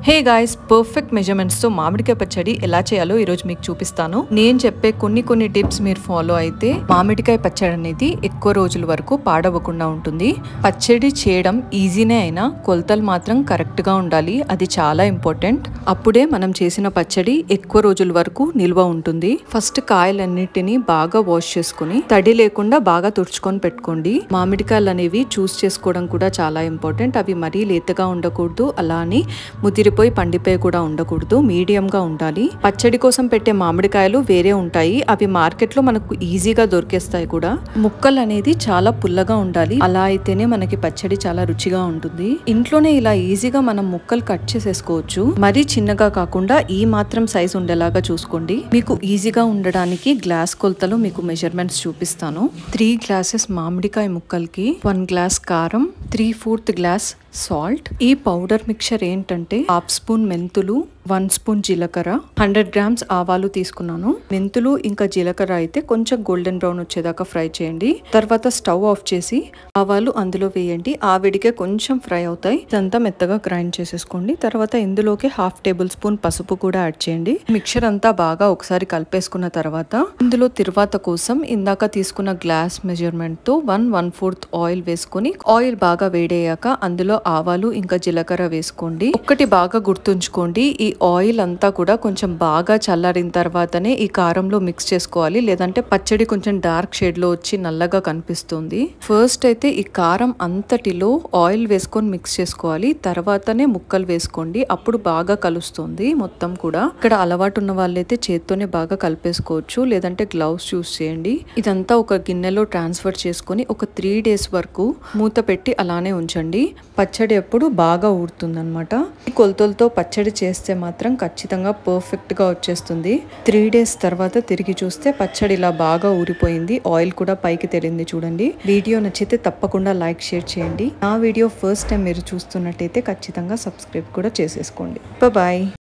Hey guys, perfect measurements తో మామిడికాయ పచ్చడి ఎలా చేయాలో ఈ రోజు మీకు చూపిస్తాను. నేను చెప్పే కొన్ని టిప్స్ మీరు ఫాలో అయితే మామిడికాయ పచ్చడి అనేది ఎక్కువ రోజుల వరకు పాడవకుండా ఉంటుంది. పచ్చడి చేయడం ఈజీనే అయినా కొలతలు మాత్రం కరెక్ట్ గా ఉండాలి. అది చాలా ఇంపార్టెంట్. అప్పుడే మనం చేసిన పచ్చడి ఎక్కువ రోజుల వరకు నిల్వ ఉంటుంది. ఫస్ట్ కాయలన్నిటిని బాగా వాష్ చేసుకుని తడి లేకుండా బాగా తుడుచుకొని పెట్టుకోండి. మామిడికాయలు అనేవి చూస్ చేసుకోవడం కూడా చాలా ఇంపార్టెంట్. అవి మరీ లేతగా ఉండకూడదు, అలానే ముదిరిపోయి పండిపోయి కూడా ఉండకూడదు, మీడియం గా ఉండాలి. పచ్చడి కోసం పెట్టే మామిడికాయలు వేరే ఉంటాయి, అవి మార్కెట్ లో మనకు ఈజీగా దొరికేస్తాయి కూడా. ముక్కలు అనేది చాలా పుల్లగా ఉండాలి, అలా అయితేనే మనకి పచ్చడి చాలా రుచిగా ఉంటుంది. ఇంట్లోనే ఇలా ఈజీగా మనం ముక్కలు కట్ చేసేసుకోవచ్చు. మరీ చిన్నగా కాకుండా ఈ మాత్రం సైజ్ ఉండేలాగా చూసుకోండి. మీకు ఈజీగా ఉండడానికి గ్లాస్ కొలతలు మీకు మెజర్మెంట్స్ చూపిస్తాను. 3 గ్లాసెస్ మామిడికాయ ముక్కలకి 1 గ్లాస్ కారం, 3/4 గ్లాస్ సాల్ట్. ఈ పౌడర్ మిక్చర్ ఏంటంటే 1/2 స్పూన్ మెంతులు, 1 స్పూన్ జీలకర్ర, 100 గ్రామ్స్ ఆవాలు తీసుకున్నాను. మెంతులు ఇంకా జీలకర్ర అయితే కొంచెం గోల్డెన్ బ్రౌన్ వచ్చేదాకా ఫ్రై చేయండి. తర్వాత స్టవ్ ఆఫ్ చేసి ఆవాలు అందులో వేయండి. ఆవిడికే కొంచెం ఫ్రై అవుతాయి. ఇదంతా మెత్తగా గ్రైండ్ చేసేసుకోండి. తర్వాత ఇందులోకి 1/2 టేబుల్ స్పూన్ పసుపు కూడా యాడ్ చేయండి. మిక్చర్ అంతా బాగా ఒకసారి కలిపేసుకున్న తర్వాత ఇందులో తిరువాత కోసం ఇందాక తీసుకున్న గ్లాస్ మెజర్మెంట్ తో 1/4 ఆయిల్ వేసుకుని, ఆయిల్ బాగా వేడయ్యాక అందులో ఆవాలు ఇంకా జీలకర్ర వేసుకోండి. ఒక్కటి బాగా గుర్తుంచుకోండి, ఈ ఆయిల్ అంతా కూడా కొంచెం బాగా చల్లారిన తర్వాతనే ఈ కారంలో మిక్స్ చేసుకోవాలి, లేదంటే పచ్చడి కొంచెం డార్క్ షేడ్ లో వచ్చి నల్లగా కనిపిస్తుంది. ఫస్ట్ అయితే ఈ కారం అంతటిలో ఆయిల్ వేసుకొని మిక్స్ చేసుకోవాలి, తర్వాతనే ముక్కలు వేసుకోండి. అప్పుడు బాగా కలుస్తుంది మొత్తం కూడా. ఇక్కడ అలవాటు ఉన్న వాళ్ళైతే చేత్తోనే బాగా కలిపేసుకోవచ్చు, లేదంటే గ్లౌస్ యూస్ చేయండి. ఇదంతా ఒక గిన్నెలో ట్రాన్స్ఫర్ చేసుకొని ఒక 3 డేస్ వరకు మూత పెట్టి అలానే ఉంచండి. పచ్చడి ఎప్పుడు బాగా ఊరుతుంది అనమాట. ఈ కొలతలతో పచ్చడి చేస్తే మాత్రం ఖచ్చితంగా పర్ఫెక్ట్ గా వచ్చేస్తుంది. 3 డేస్ తర్వాత తిరిగి చూస్తే పచ్చడి ఇలా బాగా ఊరిపోయింది, ఆయిల్ కూడా పైకి తేలింది చూడండి. వీడియో నచ్చితే తప్పకుండా లైక్, షేర్ చేయండి. నా వీడియో ఫస్ట్ టైం మీరు చూస్తున్నట్టయితే ఖచ్చితంగా సబ్స్క్రైబ్ కూడా చేసేసుకోండి. బాయ్.